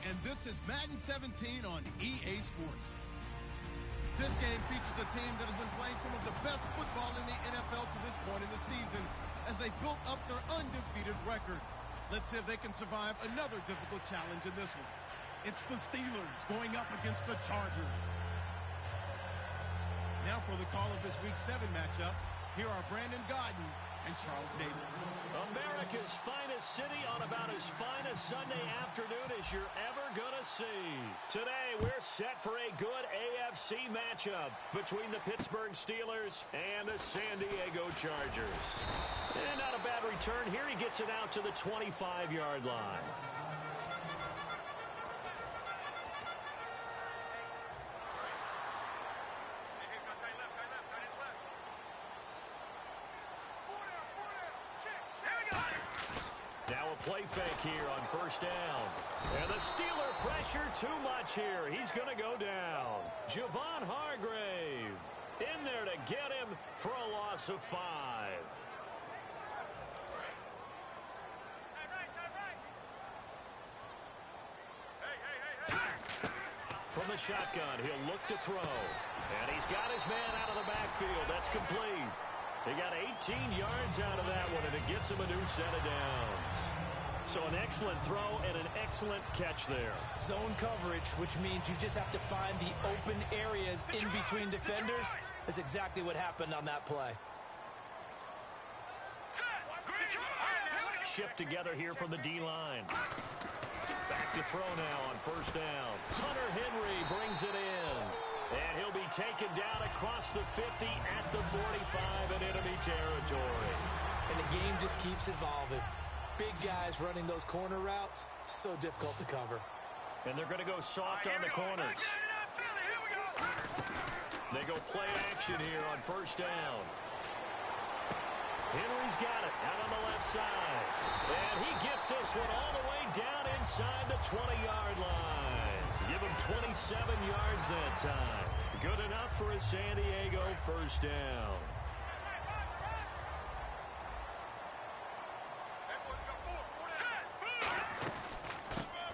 and this is Madden 17 on EA Sports. This game features a team that has been playing some of the best football in the NFL to this point in the season as they built up their undefeated record. Let's see if they can survive another difficult challenge in this one. It's the Steelers going up against the Chargers. Now for the call of this Week 7 matchup, here are Brandon Godden and Charles Davis. America's finest city on about as fine a Sunday afternoon as you're ever going to see. Today, we're set for a good AFC matchup between the Pittsburgh Steelers and the San Diego Chargers. And not a bad return here. He gets it out to the 25-yard line. Now a play fake here on first down. And the Steeler pressure too much here. He's going to go down. Javon Hargrave in there to get him for a loss of 5. From the shotgun, he'll look to throw. And he's got his man out of the backfield. That's complete. He got 18 yards out of that one, and it gets him a new set of downs. So an excellent throw and an excellent catch there. Zone coverage, which means you just have to find the open areas in between defenders. That's exactly what happened on that play. Shift together here from the D-line. Back to throw now on first down. Hunter Henry brings it in. And he'll be taken down across the 50 at the 45 in enemy territory. And the game just keeps evolving. Big guys running those corner routes, so difficult to cover. And they're going to go soft on the corners. They go play action here on first down. Henry's got it out on the left side. And he gets this one all the way down inside the 20-yard line. Give him 27 yards that time. Good enough for a San Diego first down.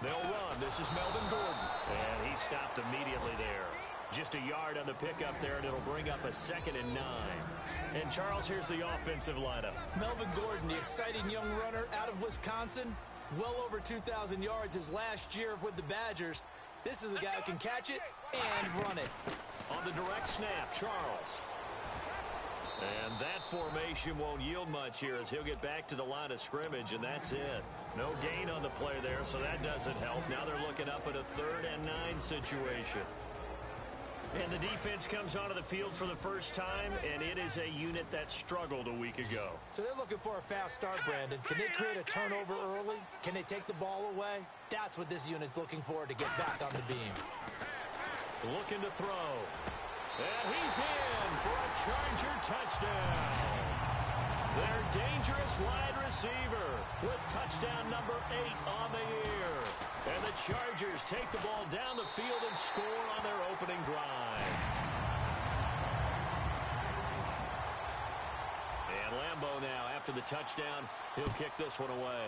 They'll run. This is Melvin Gordon. And he stopped immediately there. Just a yard on the pickup there, and it'll bring up a 2nd and 9. And, Charles, here's the offensive lineup. Melvin Gordon, the exciting young runner out of Wisconsin. Well over 2,000 yards his last year with the Badgers. This is a guy who can catch it and run it. On the direct snap, Charles. And that formation won't yield much here as he'll get back to the line of scrimmage, and that's it. No gain on the play there, so that doesn't help. Now they're looking up at a 3rd and 9 situation. And the defense comes onto the field for the first time, and it is a unit that struggled a week ago. So they're looking for a fast start, Brandon. Can they create a turnover early? Can they take the ball away? That's what this unit's looking for to get back on the beam. Looking to throw. And he's in for a Charger touchdown. Their dangerous wide receiver with touchdown number 8 on the year. And the Chargers take the ball down the field and score on their opening drive. And Lambeau now, after the touchdown, he'll kick this one away.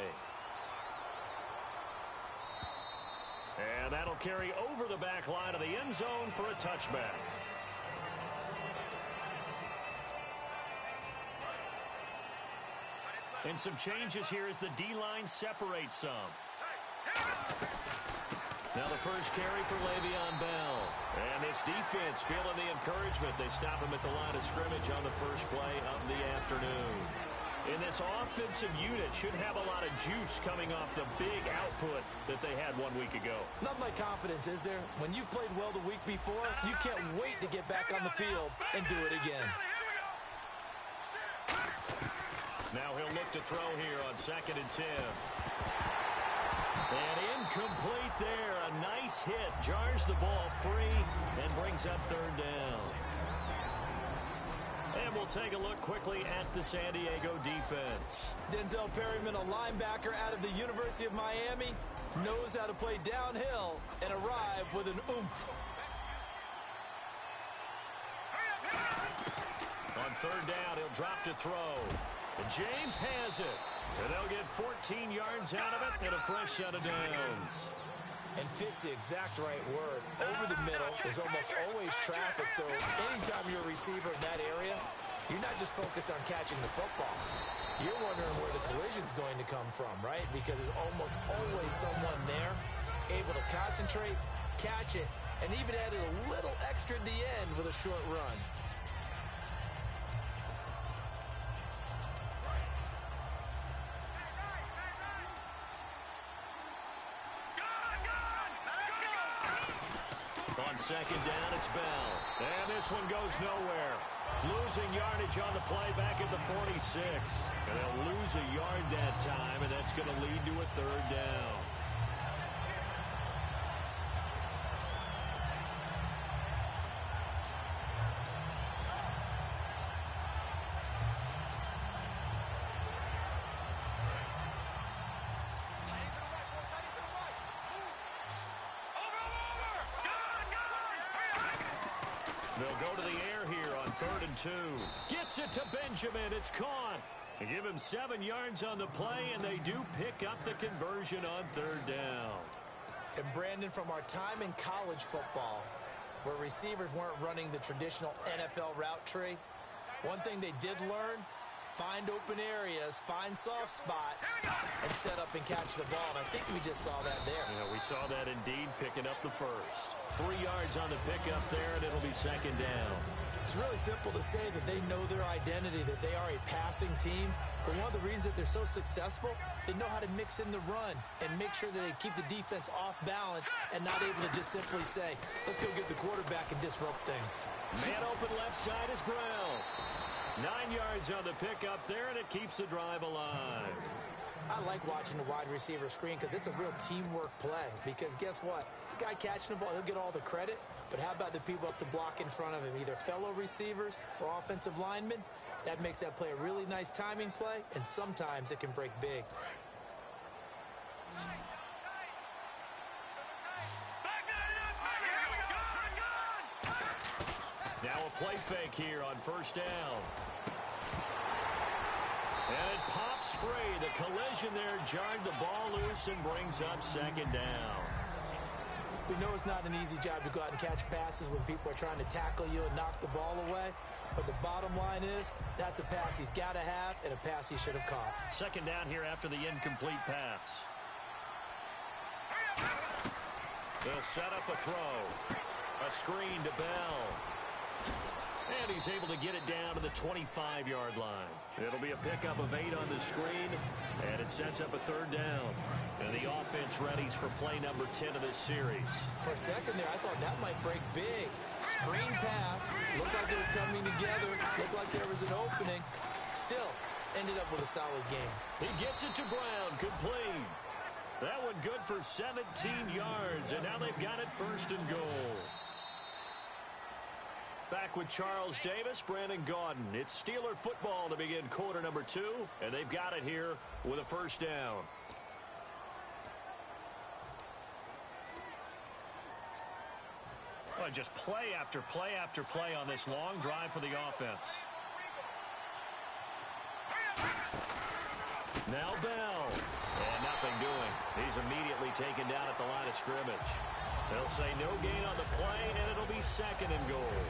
And that'll carry over the back line of the end zone for a touchback. And some changes here as the D-line separates some. Now the first carry for Le'Veon Bell. And this defense feeling the encouragement. They stop him at the line of scrimmage on the first play of the afternoon. And this offensive unit should have a lot of juice coming off the big output that they had 1 week ago. Not my confidence, is there? When you've played well the week before, you can't wait to get back on the field and do it again. Now he'll look to throw here on 2nd and 10. And incomplete there. A nice hit. Jars the ball free and brings up 3rd down. And we'll take a look quickly at the San Diego defense. Denzel Perryman, a linebacker out of the University of Miami, knows how to play downhill and arrive with an oomph. On 3rd down, he'll drop to throw. And James has it. And they'll get 14 yards out of it and a fresh set of downs. And fit's the exact right word. Over the middle, there's almost always traffic, so anytime you're a receiver in that area, you're not just focused on catching the football. You're wondering where the collision's going to come from, right? Because there's almost always someone there able to concentrate, catch it, and even added a little extra at the end with a short run. On second down, it's Bell. And this one goes nowhere. Losing yardage on the play back at the 46. And they'll lose a yard that time, and that's going to lead to a third down. They'll go to the air here on 3rd and 2. Gets it to Benjamin. It's caught. They give him 7 yards on the play, and they do pick up the conversion on 3rd down. And Brandon, from our time in college football, where receivers weren't running the traditional NFL route tree, one thing they did learn, find open areas, find soft spots, and set up and catch the ball. And I think we just saw that there. Yeah, we saw that indeed, picking up the first. 3 yards on the pickup there, and it'll be second down. It's really simple to say that they know their identity, that they are a passing team. But one of the reasons that they're so successful, they know how to mix in the run and make sure that they keep the defense off balance and not able to just simply say, let's go get the quarterback and disrupt things. Man open left side is Brown. 9 yards on the pickup there, and it keeps the drive alive. I like watching the wide receiver screen because it's a real teamwork play. Because guess what? The guy catching the ball, he'll get all the credit. But how about the people up to block in front of him, either fellow receivers or offensive linemen? That makes that play a really nice timing play, and sometimes it can break big. Now a play fake here on 1st down. And it pops free. The collision there jarred the ball loose and brings up 2nd down. We know it's not an easy job to go out and catch passes when people are trying to tackle you and knock the ball away. But the bottom line is, that's a pass he's got to have and a pass he should have caught. 2nd down here after the incomplete pass. They'll set up a throw. A screen to Bell. And he's able to get it down to the 25-yard line. It'll be a pickup of 8 on the screen, and it sets up a 3rd down. And the offense readies for play number 10 of this series. For a second there, I thought that might break big. Screen pass. Looked like it was coming together. Looked like there was an opening. Still, ended up with a solid game. He gets it to Brown. Complete. That one good for 17 yards, and now they've got it 1st and goal. Back with Charles Davis, Brandon Gaudin. It's Steeler football to begin quarter number 2, and they've got it here with a 1st down. Well, just play after play after play on this long drive for the offense. Now Bell. And nothing doing. He's immediately taken down at the line of scrimmage. They'll say no gain on the play, and it'll be 2nd and goal.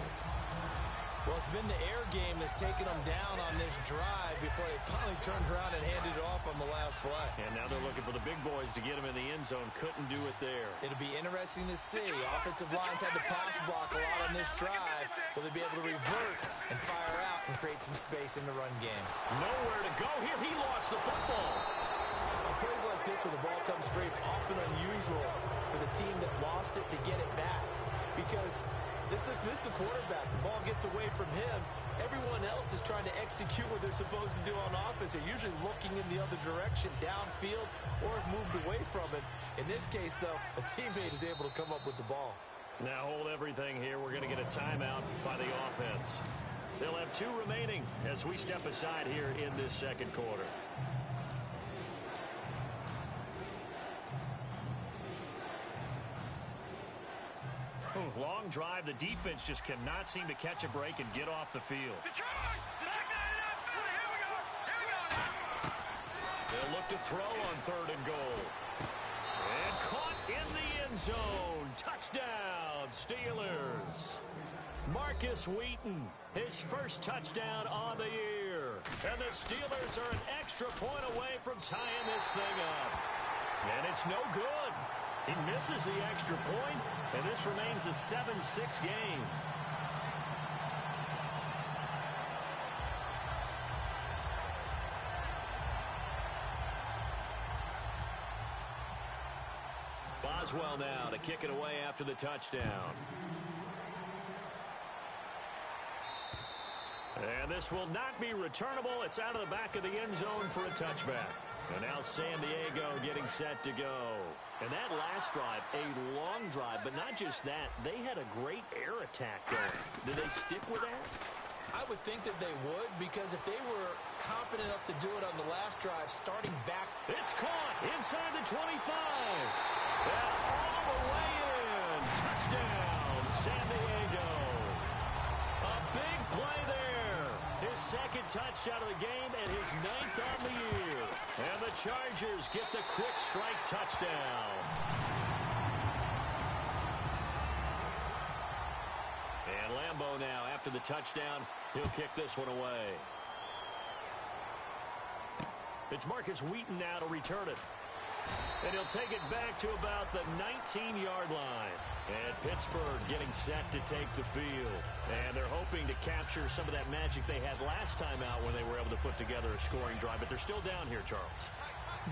Well, it's been the air game that's taken them down on this drive before they finally turned around and handed it off on the last play. And now they're looking for the big boys to get them in the end zone. Couldn't do it there. It'll be interesting to see. Offensive lines had to pass block a lot on this drive. Will they be able to revert and fire out and create some space in the run game? Nowhere to go here. He lost the football. On plays like this where the ball comes free, it's often unusual for the team that lost it to get it back. Because this is the quarterback. The ball gets away from him. Everyone else is trying to execute what they're supposed to do on offense. They're usually looking in the other direction, downfield, or have moved away from it. In this case, though, a teammate is able to come up with the ball. Now hold everything here. We're going to get a timeout by the offense. They'll have 2 remaining as we step aside here in this 2nd quarter. Long drive. The defense just cannot seem to catch a break and get off the field. They'll look to throw on 3rd and goal. And caught in the end end zone. Touchdown, Steelers. Marcus Wheaton, his first touchdown on the year. And the Steelers are an extra point away from tying this thing up. And it's no good. He misses the extra point, and this remains a 7-6 game. Boswell now to kick it away after the touchdown. And this will not be returnable. It's out of the back of the end zone for a touchback. And now San Diego getting set to go. And that last drive, a long drive, but not just that. They had a great air attack going. Did they stick with that? I would think that they would, because if they were competent enough to do it on the last drive, starting back. It's caught inside the 25. And all the way in. Touchdown, San Diego. A big play there. His second touchdown of the game and his 9th on the year. And the Chargers get the quick strike touchdown. And Lambeau now, after the touchdown, he'll kick this one away. It's Marcus Wheaton now to return it. And he'll take it back to about the 19-yard line. And Pittsburgh getting set to take the field. And they're hoping to capture some of that magic they had last time out when they were able to put together a scoring drive. But they're still down here, Charles.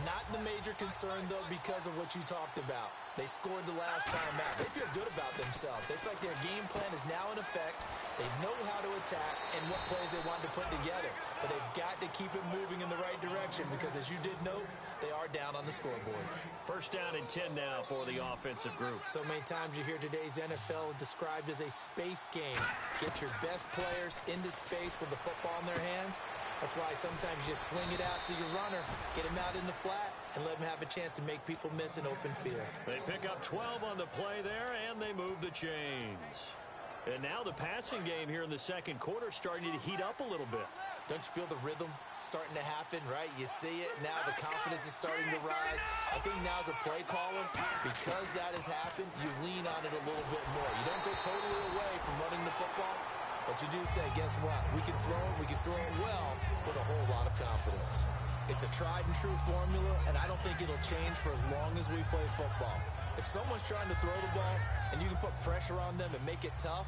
Not the major concern, though, because of what you talked about. They scored the last time out. They feel good about themselves. They feel like their game plan is now in effect. They know how to attack and what plays they want to put together. But they've got to keep it moving in the right direction because, as you did note, they are down on the scoreboard. First down and 10 now for the offensive group. So many times you hear today's NFL described as a space game. Get your best players into space with the football in their hands. That's why sometimes you swing it out to your runner, get him out in the flat, and let him have a chance to make people miss an open field. They pick up 12 on the play there, and they move the chains. And now the passing game here in the second quarter starting to heat up a little bit. Don't you feel the rhythm starting to happen, right? You see it. Now the confidence is starting to rise. I think now as a play caller, because that has happened, you lean on it a little bit more. You don't go totally away from running the football, but you do say, guess what? We can throw it well with a whole lot of confidence. It's a tried and true formula, and I don't think it'll change for as long as we play football. If someone's trying to throw the ball and you can put pressure on them and make it tough,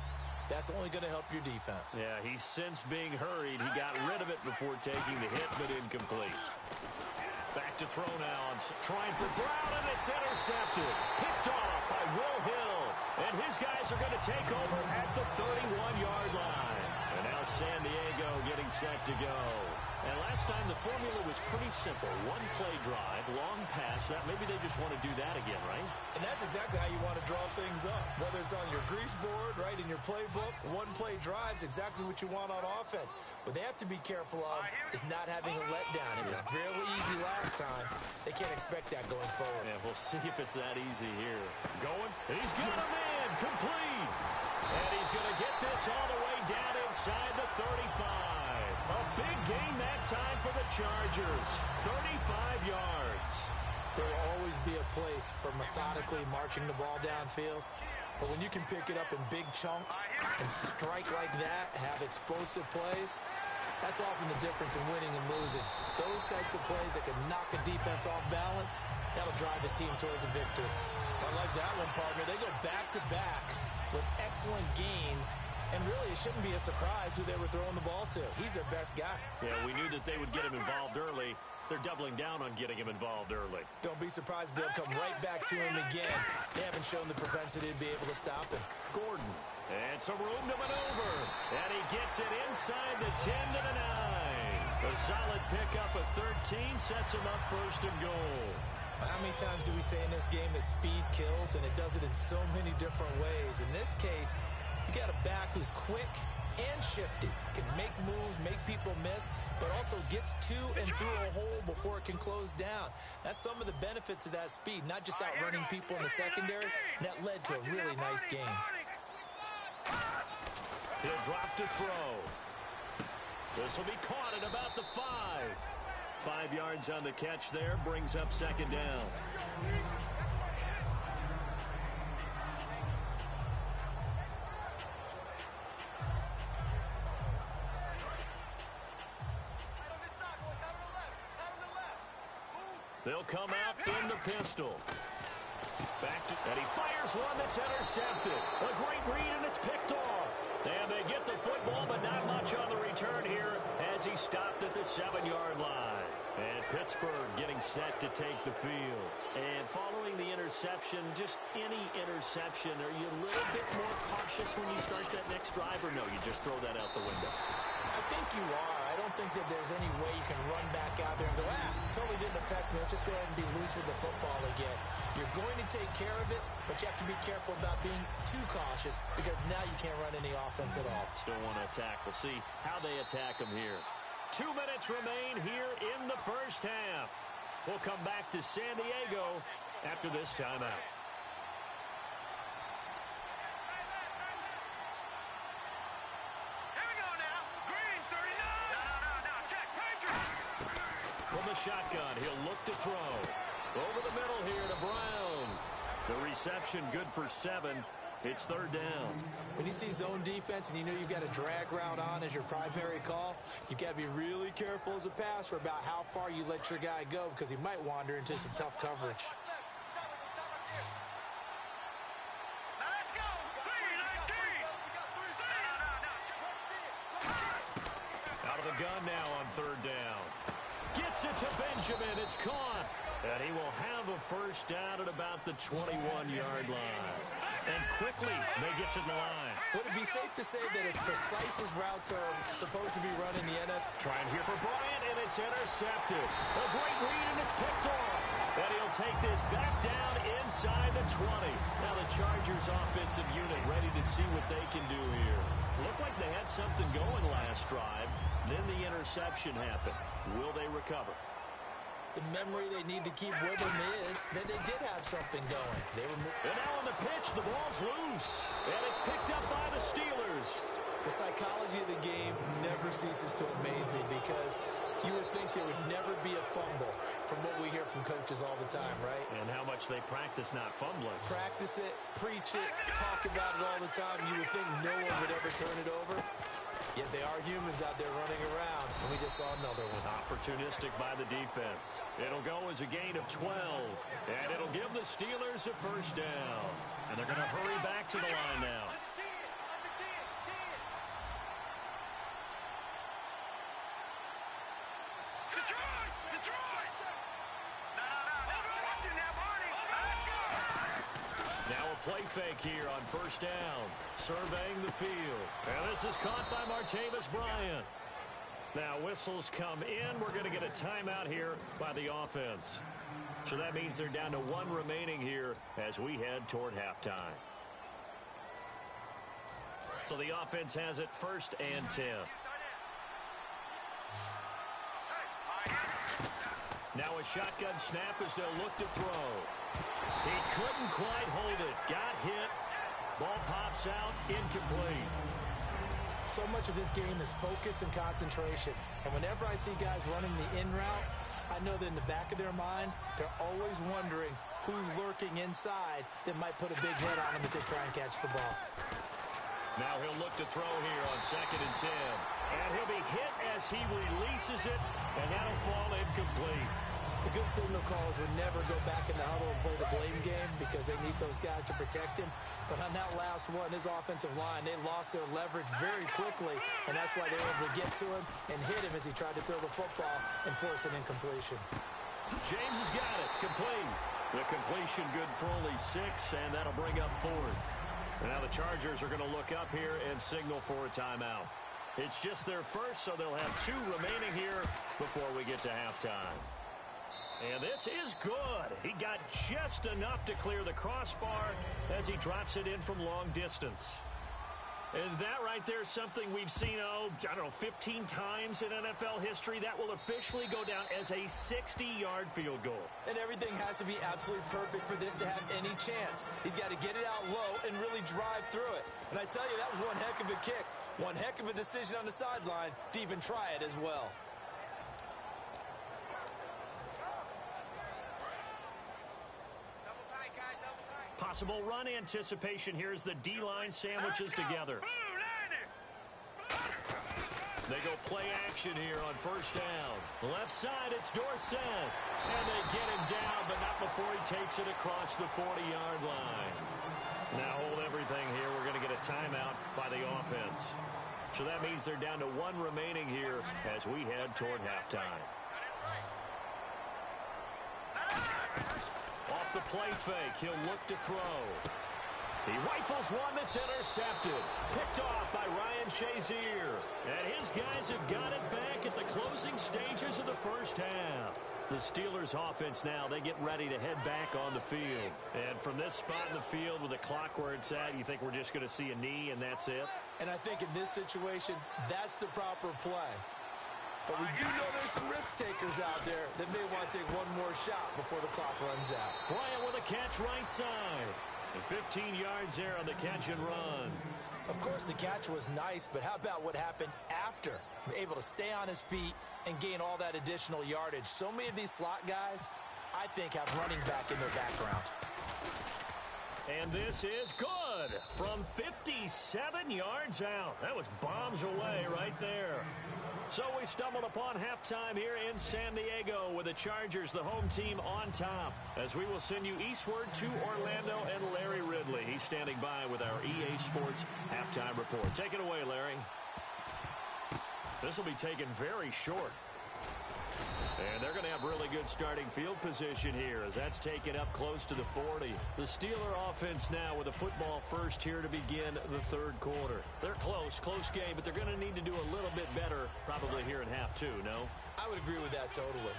that's only going to help your defense. Yeah, he's since being hurried. He got rid of it before taking the hit, but incomplete. Back to throw now. Trying for Brown, and it's intercepted. Picked off by Will Hill. And his guys are going to take over at the 31-yard line. And now San Diego getting set to go. And last time the formula was pretty simple. One play drive, long pass. That maybe they just want to do that again, right? And that's exactly how you want to draw things up. Whether it's on your grease board, right, in your playbook, one play drive's exactly what you want on offense. What they have to be careful of is not having a letdown. It was really easy last time. They can't expect that going forward. Yeah, we'll see if it's that easy here. Going, and he's got a man, complete. And he's going to get this all the way down inside the 35. A big gain that time for the Chargers. 35 yards. There will always be a place for methodically marching the ball downfield. But when you can pick it up in big chunks and strike like that, have explosive plays, that's often the difference in winning and losing. Those types of plays that can knock a defense off balance, that'll drive a team towards a victory. I like that one, partner. They go back-to-back with excellent gains. And really, it shouldn't be a surprise who they were throwing the ball to. He's their best guy. Yeah, we knew that they would get him involved early. They're doubling down on getting him involved early. Don't be surprised if they'll come right back to him again. They haven't shown the propensity to be able to stop him. Gordon. And some room to maneuver. And he gets it inside the 10 to the 9. A solid pickup of 13 sets him up first and goal. How many times do we say in this game that speed kills, and it does it in so many different ways? In this case, you got a back who's quick and shifty, can make moves, make people miss, but also gets to and through a hole before it can close down. That's some of the benefits of that speed, not just outrunning people in the secondary. That led to a really nice game. He'll drop to throw. This will be caught at about the 5. 5 yards on the catch there, brings up second down. They'll come out in the pistol. And he fires one that's intercepted. A great read, and it's picked off. And they get the football, but not much on the return here as he stopped at the 7-yard line. And Pittsburgh getting set to take the field. And following the interception, just any interception, are you a little bit more cautious when you start that next drive, or no, you just throw that out the window? I think you are. I don't think that there's any way you can run back out there and go, totally didn't affect me. Let's just go ahead and be loose with the football again. You're going to take care of it, but you have to be careful about being too cautious because now you can't run any offense at all. Still want to attack. We'll see how they attack them here. 2 minutes remain here in the first half. We'll come back to San Diego after this timeout. From the shotgun, he'll look to throw. Over the middle here to Brown. The reception good for 7. It's 3rd down. When you see zone defense and you know you've got a drag route on as your primary call, you've got to be really careful as a passer about how far you let your guy go because he might wander into some tough coverage. Out of the gun now on 3rd down. Gets it to Benjamin. It's caught. And he will have a first down at about the 21-yard line. And quickly, they get to the line. Would it be safe to say that as precise as routes are supposed to be run in the NFL? Trying here for Bryant, and it's intercepted. A great read, and it's picked off. And he'll take this back down inside the 20. Now the Chargers offensive unit ready to see what they can do here. Looked like they had something going last drive. Then the interception happened. Will they recover? The memory they need to keep with them is that they did have something going. And now on the pitch, the ball's loose. And it's picked up by the Steelers. The psychology of the game never ceases to amaze me because you would think there would never be a fumble from what we hear from coaches all the time, right? And how much they practice not fumbling. Practice it, preach it, talk about it all the time. You would think no one would ever turn it over. Yet they are humans out there running around, and we just saw another one. Opportunistic by the defense. It'll go as a gain of 12, and it'll give the Steelers a first down. And they're going to hurry back to the line now. Now a play fake here on first down. Surveying the field. And this is caught by Martavis Bryant. Now whistles come in. We're going to get a timeout here by the offense. So that means they're down to 1 remaining here as we head toward halftime. So the offense has it 1st and 10. Now a shotgun snap as they'll look to throw. He couldn't quite hold it. Got hit. Ball pops out. Incomplete. So much of this game is focus and concentration. And whenever I see guys running the in route, I know that in the back of their mind, they're always wondering who's lurking inside that might put a big hit on them as they try and catch the ball. Now he'll look to throw here on 2nd and 10. And he'll be hit as he releases it, and that'll fall incomplete. The good signal callers would never go back in the huddle and play the blame game because they need those guys to protect him. But on that last one, his offensive line, they lost their leverage very quickly, and that's why they were able to get to him and hit him as he tried to throw the football and force an incompletion. James has got it. Complete. The completion good for only 6, and that'll bring up 4th. Now the Chargers are going to look up here and signal for a timeout. It's just their first, so they'll have 2 remaining here before we get to halftime. And this is good. He got just enough to clear the crossbar as he drops it in from long distance. And that right there is something we've seen, I don't know, 15 times in NFL history. That will officially go down as a 60-yard field goal. And everything has to be absolutely perfect for this to have any chance. He's got to get it out low and really drive through it. And I tell you, that was one heck of a kick. One heck of a decision on the sideline to even try it as well. Possible run anticipation here as the D-line sandwiches together. They go play action here on first down. Left side, it's Dorsett. And they get him down, but not before he takes it across the 40-yard line. Now hold everything here. We're going to get a timeout by the offense. So that means they're down to one remaining here as we head toward halftime. Off the play fake, he'll look to throw. He rifles one that's intercepted. Picked off by Ryan Shazier. And his guys have got it back at the closing stages of the first half. The Steelers offense now, they get ready to head back on the field. And from this spot in the field with the clock where it's at, you think we're just going to see a knee and that's it? And I think in this situation, that's the proper play. But we do know there's some risk takers out there that may want to take one more shot before the clock runs out. Bryant with a catch right side. And 15 yards there on the catch and run. Of course, the catch was nice, but how about what happened after? Able to stay on his feet and gain all that additional yardage. So many of these slot guys, I think, have running back in their background. And this is good from 57 yards out. That was bombs away right there. So we stumbled upon halftime here in San Diego with the Chargers, the home team, on top. As we will send you eastward to Orlando and Larry Ridley. He's standing by with our EA Sports halftime report. Take it away, Larry. This will be taken very short. And they're going to have really good starting field position here as that's taken up close to the 40. The Steeler offense now with a football first here to begin the third quarter. They're close game, but they're going to need to do a little bit better probably here in half two, no? I would agree with that totally.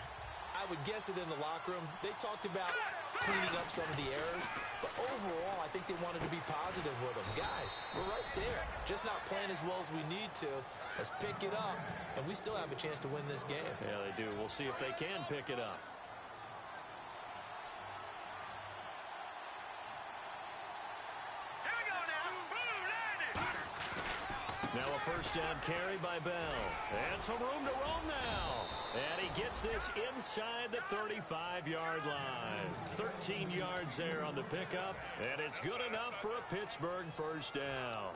I would guess it in the locker room. They talked about cleaning up some of the errors, but overall, I think they wanted to be positive with them. Guys, we're right there. Just not playing as well as we need to. Let's pick it up, and we still have a chance to win this game. Yeah, they do. We'll see if they can pick it up. Now a first down carry by Bell. And some room to roam now. And he gets this inside the 35-yard line. 13 yards there on the pickup. And it's good enough for a Pittsburgh first down.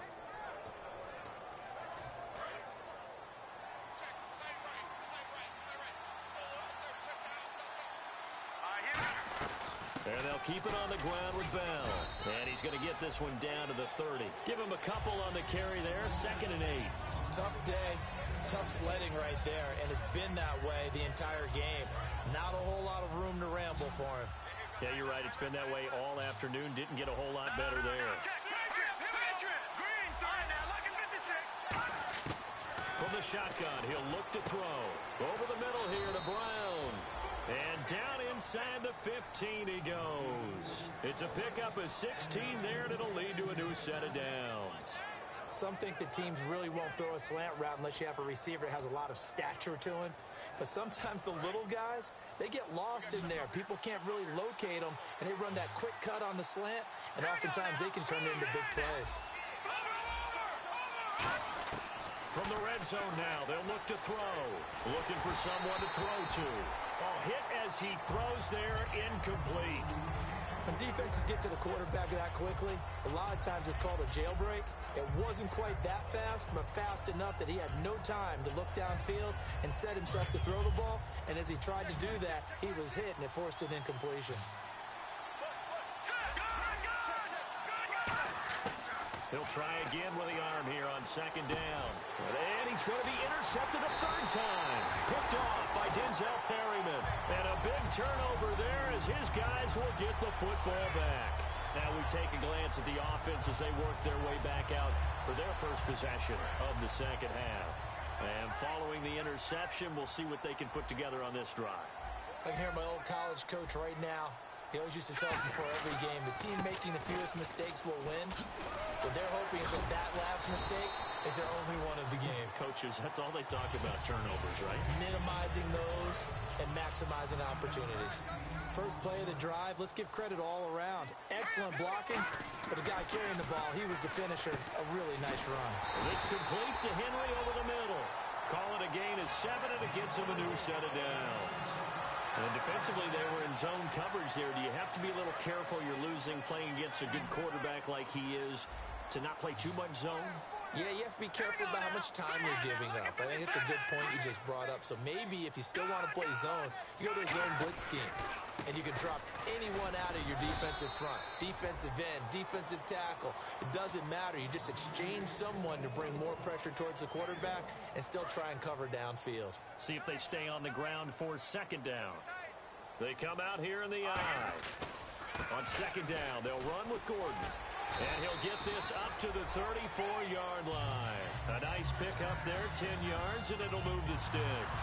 And they'll keep it on the ground with Bell. And he's going to get this one down to the 30. Give him a couple on the carry there. 2nd and 8. Tough day. Tough sledding right there. And it's been that way the entire game. Not a whole lot of room to ramble for him. Yeah, you're right. It's been that way all afternoon. Didn't get a whole lot better there. From the shotgun, he'll look to throw. Over the middle here to Brown. And down inside the 15 he goes. It's a pickup of 16 there, and it'll lead to a new set of downs. Some think the teams really won't throw a slant route unless you have a receiver that has a lot of stature to him. But sometimes the little guys, they get lost in there. People can't really locate them, and they run that quick cut on the slant, and oftentimes they can turn it into big plays. From the red zone now, they'll look to throw. Looking for someone to throw to. Oh, hit as he throws there, incomplete. When defenses get to the quarterback that quickly, a lot of times it's called a jailbreak. It wasn't quite that fast, but fast enough that he had no time to look downfield and set himself to throw the ball. And as he tried to do that, he was hit, and it forced an incompletion. He'll try again with the arm here on 2nd down. And he's going to be intercepted a 3rd time. Picked off by Denzel Perryman. And a big turnover there as his guys will get the football back. Now we take a glance at the offense as they work their way back out for their first possession of the second half. And following the interception, we'll see what they can put together on this drive. I can hear my old college coach right now. He always used to tell us before every game, the team making the fewest mistakes will win. What they're hoping is that last mistake is their only one of the game. Coaches, that's all they talk about, turnovers, right? Minimizing those and maximizing opportunities. First play of the drive, let's give credit all around. Excellent blocking, but the guy carrying the ball, he was the finisher. A really nice run. This complete to Henry over the middle. Call it a gain of 7, and it gets him a new set of downs. And defensively, they were in zone coverage there. Do you have to be a little careful? You're losing playing against a good quarterback like he is to not play too much zone? Yeah, you have to be careful about how much time you're giving up. I think it's a good point you just brought up. So maybe if you still want to play zone, you go to a zone blitz scheme. And you can drop anyone out of your defensive front. Defensive end, defensive tackle. It doesn't matter. You just exchange someone to bring more pressure towards the quarterback and still try and cover downfield. See if they stay on the ground for second down. They come out here in the eye. On second down, they'll run with Gordon. And he'll get this up to the 34-yard line. A nice pickup there, 10 yards, and it'll move the sticks.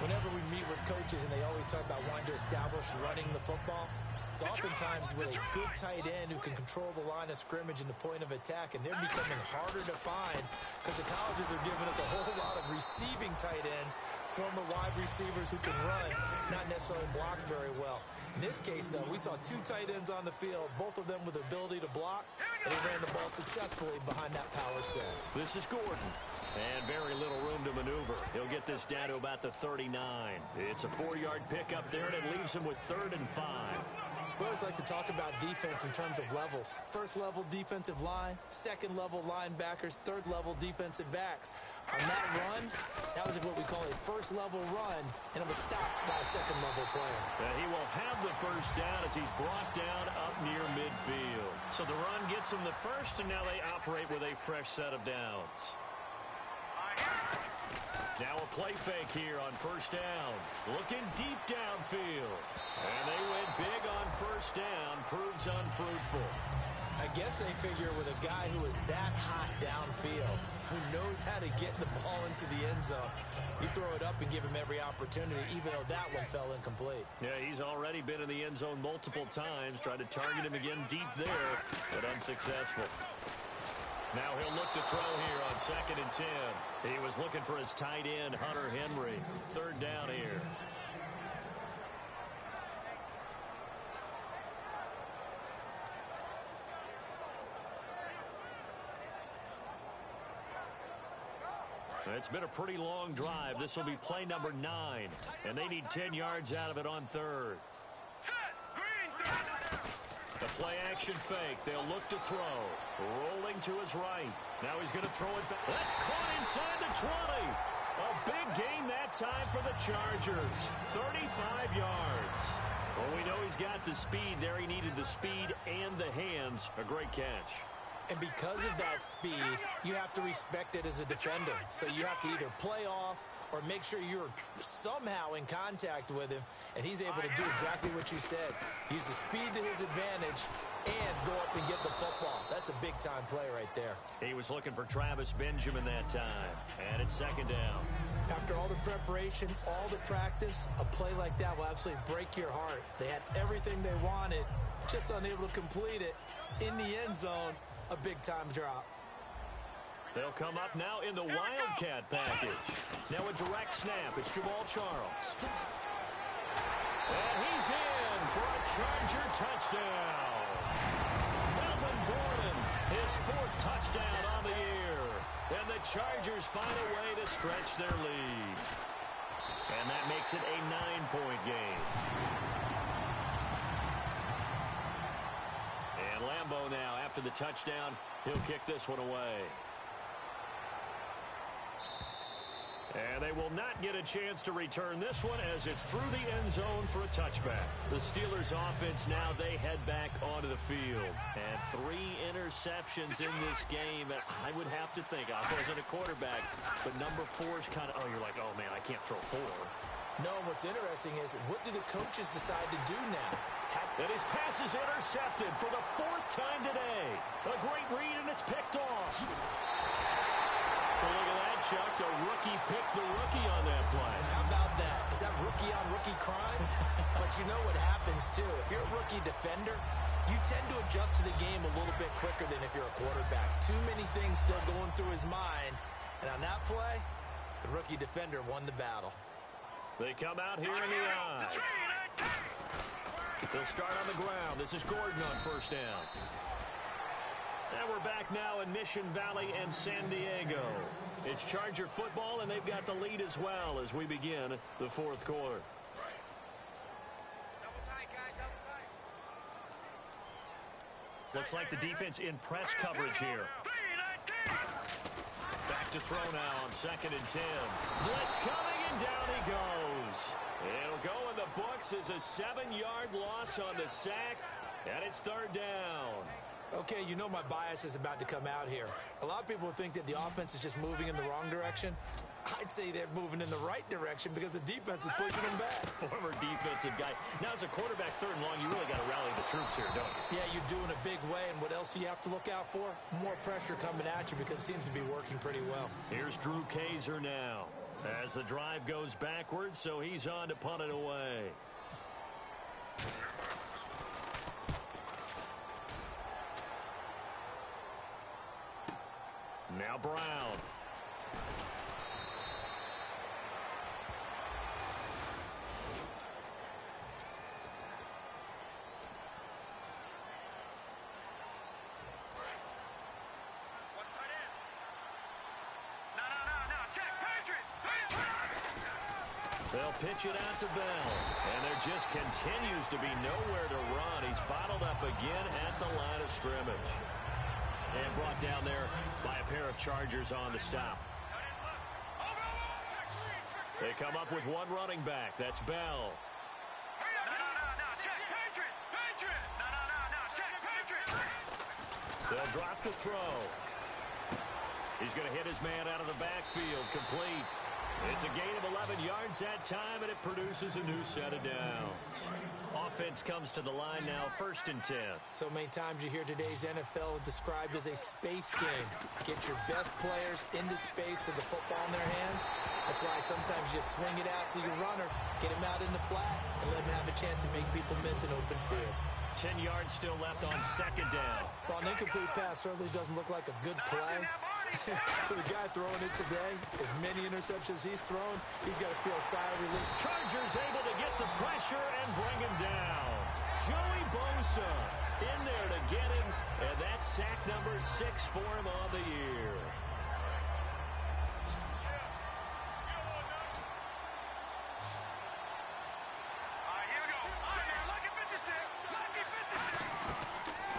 Whenever we meet with coaches and they always talk about wanting to establish running the football, it's oftentimes with a good tight end who can control the line of scrimmage and the point of attack, and they're becoming harder to find because the colleges are giving us a whole lot of receiving tight ends, former wide receivers who can run, not necessarily block very well. In this case, though, we saw two tight ends on the field, both of them with the ability to block, and they ran the ball successfully behind that power set. This is Gordon. And very little room to maneuver. He'll get this down to about the 39. It's a 4-yard pickup there, and it leaves him with 3rd and 5. We always like to talk about defense in terms of levels. First level defensive line, second level linebackers, third level defensive backs. On that run, that was what we call a first level run, and it was stopped by a second level player. And he will have the first down as he's brought down up near midfield. So the run gets him the first, and now they operate with a fresh set of downs. Now a play fake here on first down. Looking deep downfield. And they went big on first down. Proves unfruitful. I guess they figure with a guy who is that hot downfield, who knows how to get the ball into the end zone, you throw it up and give him every opportunity, even though that one fell incomplete. Yeah, he's already been in the end zone multiple times. Tried to target him again deep there, but unsuccessful. Now he'll look to throw here on 2nd and 10. He was looking for his tight end, Hunter Henry. 3rd down here. It's been a pretty long drive. This will be play number 9, and they need 10 yards out of it on 3rd. The play-action fake. They'll look to throw. Rolling to his right. Now he's going to throw it back. That's caught inside the 20. A big gain that time for the Chargers. 35 yards. Well, we know he's got the speed there. He needed the speed and the hands. A great catch. And because of that speed, you have to respect it as a defender. So you have to either play off or make sure you're somehow in contact with him, and he's able to do exactly what you said. Use the speed to his advantage and go up and get the football. That's a big-time play right there. He was looking for Travis Benjamin that time, and it's 2nd down. After all the preparation, all the practice, a play like that will absolutely break your heart. They had everything they wanted, just unable to complete it. In the end zone, a big-time drop. They'll come up now in the Wildcat package. Now a direct snap. It's Jamal Charles. And he's in for a Charger touchdown. Melvin Gordon, his 4th touchdown on the year. And the Chargers find a way to stretch their lead. And that makes it a 9-point game. And Lambeau now, after the touchdown, he'll kick this one away. And they will not get a chance to return this one as it's through the end zone for a touchback. The Steelers offense now, they head back onto the field. And 3 interceptions in this game. I would have to think, I wasn't a quarterback, but number 4 is kind of, oh, you're like, oh, man, I can't throw 4. No, what's interesting is, what do the coaches decide to do now? And his pass is intercepted for the 4th time today. A great read, and it's picked off. Well, look at that, Chuck. A rookie picked the rookie on that play. How about that? Is that rookie-on-rookie crime? But you know what happens, too. If you're a rookie defender, you tend to adjust to the game a little bit quicker than if you're a quarterback. Too many things still going through his mind. And on that play, the rookie defender won the battle. They come out here in the eye. They'll start on the ground. This is Gordon on first down. And we're back now in Mission Valley and San Diego. It's Charger football, and they've got the lead as well as we begin the 4th quarter. Looks like the defense in press coverage here. to throw now on 2nd and 10. Blitz coming, and down he goes. It'll go in the books as a 7-yard loss on the sack, and it's 3rd down. Okay, you know my bias is about to come out here. A lot of people think that the offense is just moving in the wrong direction. I'd say they're moving in the right direction because the defense is pushing them back. Former defensive guy. Now, as a quarterback, 3rd and long, you really got to rally the troops here, don't you? Yeah, you do in a big way, and what else do you have to look out for? More pressure coming at you because it seems to be working pretty well. Here's Drew Kaiser now as the drive goes backwards, so he's on to punt it away. Now Brown. They'll pitch it out to Bell, and there just continues to be nowhere to run. He's bottled up again at the line of scrimmage. And brought down there by a pair of Chargers on the stop. They come up with one running back. That's Bell. They'll drop to throw. He's going to hit his man out of the backfield. Complete. It's a gain of 11 yards that time, and it produces a new set of downs. Offense comes to the line now, 1st and 10. So many times you hear today's NFL described as a space game. Get your best players into space with the football in their hands. That's why sometimes you just swing it out to your runner, get him out in the flat, and let him have a chance to make people miss an open field. 10 yards still left on 2nd down. Well, an incomplete pass certainly doesn't look like a good play. For the guy throwing it today, as many interceptions he's thrown, he's got to feel a sigh of relief. Chargers able to get the pressure and bring him down. Joey Bosa in there to get him, and that's sack number 6 for him on the year.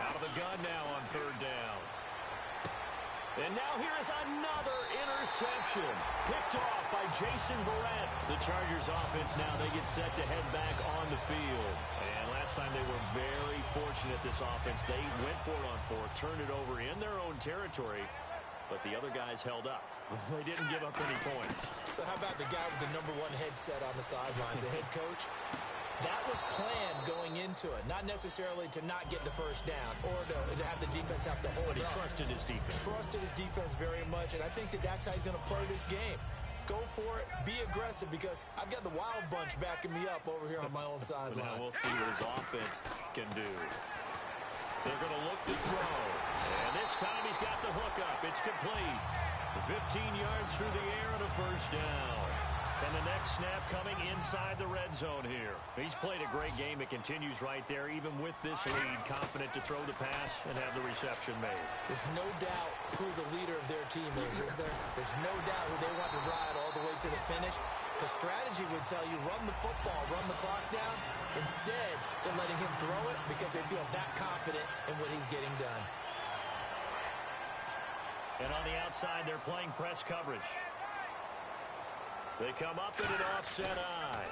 Out of the gun now on 3rd down. And now here is another interception. Picked off by Jason Verrett. The Chargers offense now, they get set to head back on the field. And last time they were very fortunate, this offense. They went for it on 4th, turned it over in their own territory, but the other guys held up. They didn't give up any points. So how about the guy with the #1 headset on the sidelines, the head coach? That was planned going into it, not necessarily to not get the first down or to have the defense have to hold But he up. trusted his defense. Trusted his defense very much, and I think that that's how he's going to play this game. Go for it, be aggressive, because I've got the wild bunch backing me up over here on my own sideline. Now we'll see what his offense can do. They're going to look to throw, and this time he's got the hook up. It's complete. 15 yards through the air and a 1st down. And the next snap coming inside the red zone here. He's played a great game. It continues right there, even with this lead. Confident to throw the pass and have the reception made. There's no doubt who the leader of their team is there? There's no doubt who they want to ride all the way to the finish. The strategy would tell you run the football, run the clock down. Instead, they're letting him throw it because they feel that confident in what he's getting done. And on the outside, they're playing press coverage. They come up in an offset eye.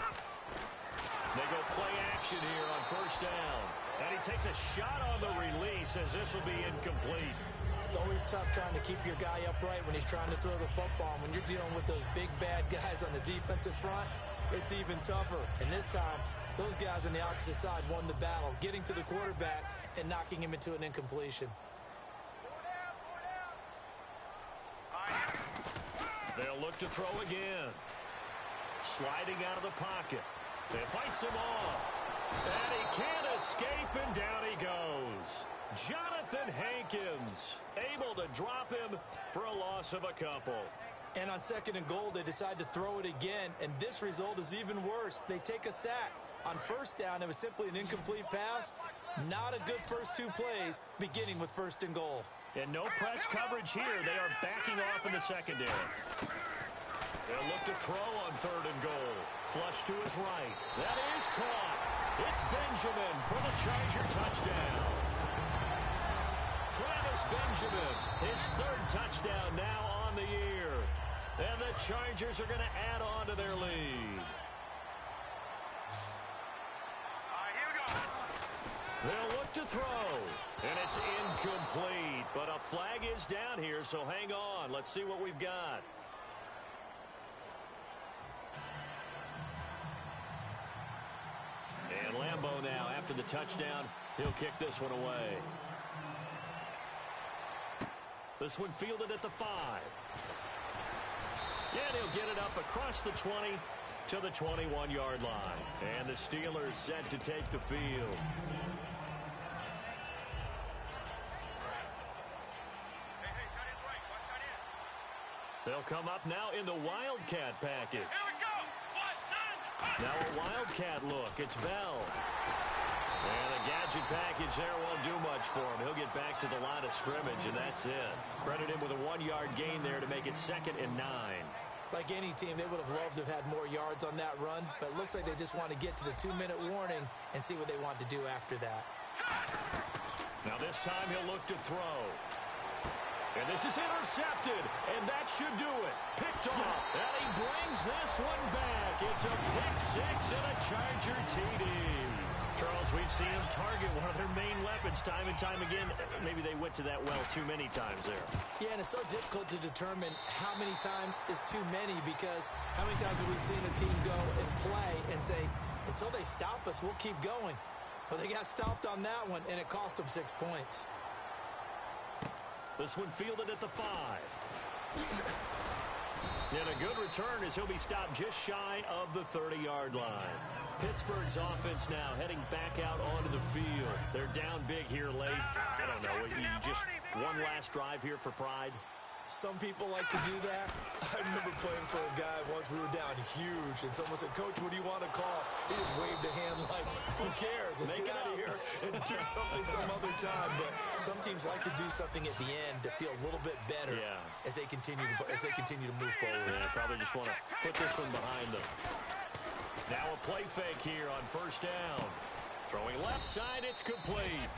They go play action here on 1st down. And he takes a shot on the release as this will be incomplete. It's always tough trying to keep your guy upright when he's trying to throw the football. When you're dealing with those big, bad guys on the defensive front, it's even tougher. And this time, those guys on the opposite side won the battle, getting to the quarterback and knocking him into an incompletion. They'll look to throw again. Sliding out of the pocket. They fights him off. And he can't escape, and down he goes. Jonathan Hankins able to drop him for a loss of a couple. And on 2nd and goal, they decide to throw it again, and this result is even worse. They take a sack. On 1st down, it was simply an incomplete pass. Not a good first 2 plays, beginning with 1st and goal. And no press coverage here. They are backing off in the secondary. They'll look to throw on 3rd and goal. Flush to his right. That is caught. It's Benjamin for the Charger touchdown. Travis Travis Benjamin, his third touchdown now on the year. And the Chargers are going to add on to their lead. Here we go. They'll look to throw, and it's incomplete. But a flag is down here, so hang on. Let's see what we've got. And Lambeau now, after the touchdown, he'll kick this one away. This one fielded at the 5. And he'll get it up across the 20 to the 21-yard line. And the Steelers set to take the field. They'll come up now in the Wildcat package. Here we go. 1, 9, 1. Now a Wildcat look. It's Bell. And a gadget package there won't do much for him. He'll get back to the line of scrimmage, and that's it. Credit him with a 1-yard gain there to make it 2nd and 9. Like any team, they would have loved to have had more yards on that run, but it looks like they just want to get to the 2-minute warning and see what they want to do after that. Now this time he'll look to throw. And this is intercepted, and that should do it. Picked off, and he brings this one back. It's a pick 6 and a Charger TD. Charles, we've seen him target one of their main weapons time and time again. Maybe they went to that well too many times there. Yeah, and it's so difficult to determine how many times is too many, because how many times have we seen a team go and play and say, until they stop us, we'll keep going. Well, they got stopped on that one, and it cost them 6 points. This one fielded at the 5. And a good return as he'll be stopped just shy of the 30-yard line. Pittsburgh's offense now heading back out onto the field. They're down big here late. I don't know, you just one last drive here for pride. Some people like to do that. I remember playing for a guy once. We were down huge, and someone said, "Coach, what do you want to call?" He just waved a hand like, who cares? Let's get out of here and do something some other time. But some teams like to do something at the end to feel a little bit better as they continue to move forward. Yeah, probably just want to put this one behind them. Now a play fake here on first down. Throwing left side, it's complete.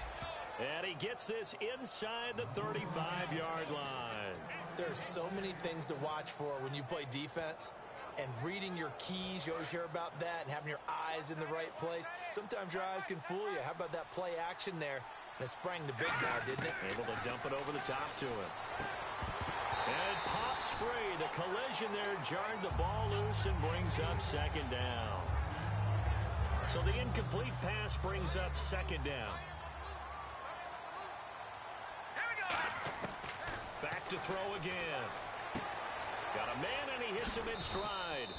And he gets this inside the 35-yard line. There's so many things to watch for when you play defense. And reading your keys, you always hear about that, and having your eyes in the right place. Sometimes your eyes can fool you. How about that play action there? And it sprang the big guy, didn't it? Able to dump it over the top to him. And it pops free. The collision there jarred the ball loose and brings up 2nd down. So the incomplete pass brings up 2nd down. Back to throw again. Got a man, and he hits him in stride.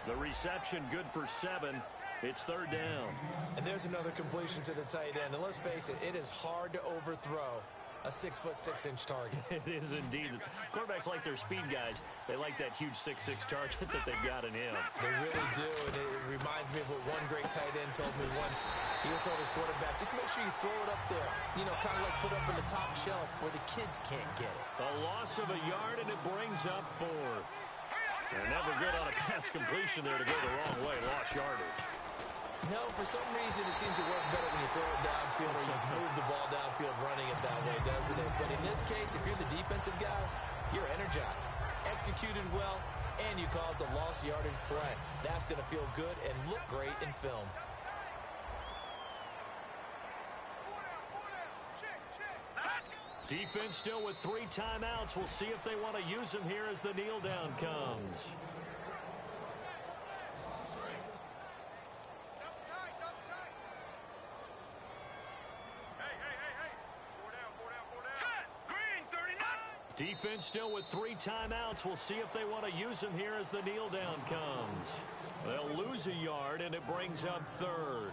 The reception good for 7. It's 3rd down. And there's another completion to the tight end. And let's face it, it is hard to overthrow a 6'6" target. It is indeed. Quarterbacks like their speed guys. They like that huge 6'6" target that they've got in him. They really do, and it reminds me of what one great tight end told me once. He told his quarterback, just make sure you throw it up there. You know, kind of like put up in the top shelf where the kids can't get it. A loss of a yard, and it brings up 4th. They're never good on a pass completion there to go the wrong way. Lost yardage. No, for some reason it seems to work better when you throw it downfield or you move the ball downfield running it that way, doesn't it? But in this case, if you're the defensive guys, you're energized, executed well, and you caused a lost yardage play. That's going to feel good and look great in film. Defense still with 3 timeouts. We'll see if they want to use them here as the kneel down comes. Defense still with 3 timeouts. We'll see if they want to use them here as the kneel down comes. They'll lose a yard, and it brings up 3rd.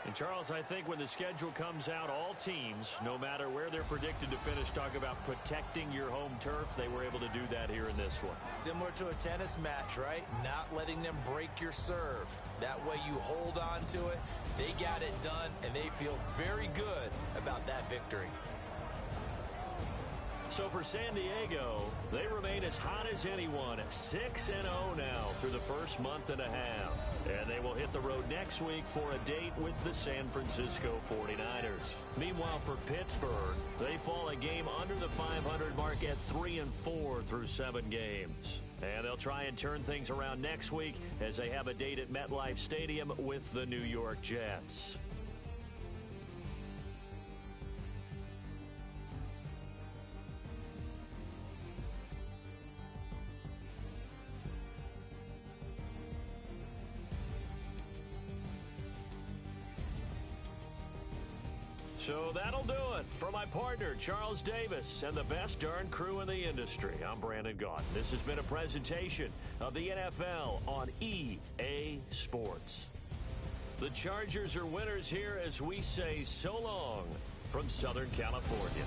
And Charles, I think when the schedule comes out, all teams, no matter where they're predicted to finish, talk about protecting your home turf. They were able to do that here in this one. Similar to a tennis match, right? Not letting them break your serve. That way you hold on to it. They got it done, and they feel very good about that victory. So So for San Diego, they remain as hot as anyone, 6-0 now through the first month and a half. And they will hit the road next week for a date with the San Francisco 49ers. Meanwhile, for Pittsburgh, they fall a game under the 500 mark at 3-4 through 7 games. And they'll try and turn things around next week as they have a date at MetLife Stadium with the New York Jets. So that'll do it. For my partner, Charles Davis, and the best darn crew in the industry, I'm Brandon Gaudin. This has been a presentation of the NFL on EA Sports. The Chargers are winners here as we say so long from Southern California.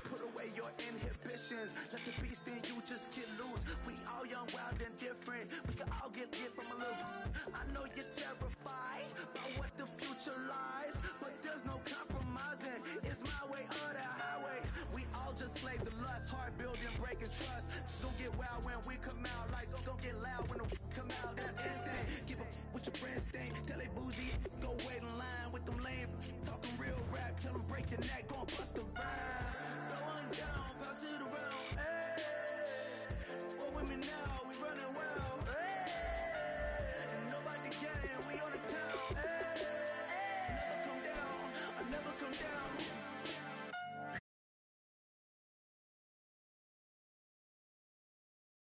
Put away your inhibitions. Let the beast in you just get loose. We all young, wild, and different. We can all get from a little. I know you're terrified by what the future lies, but there's no compromising. It's my way or the highway. We all just slave the lust, hard building, breaking trust. Don't get wild when we come out like.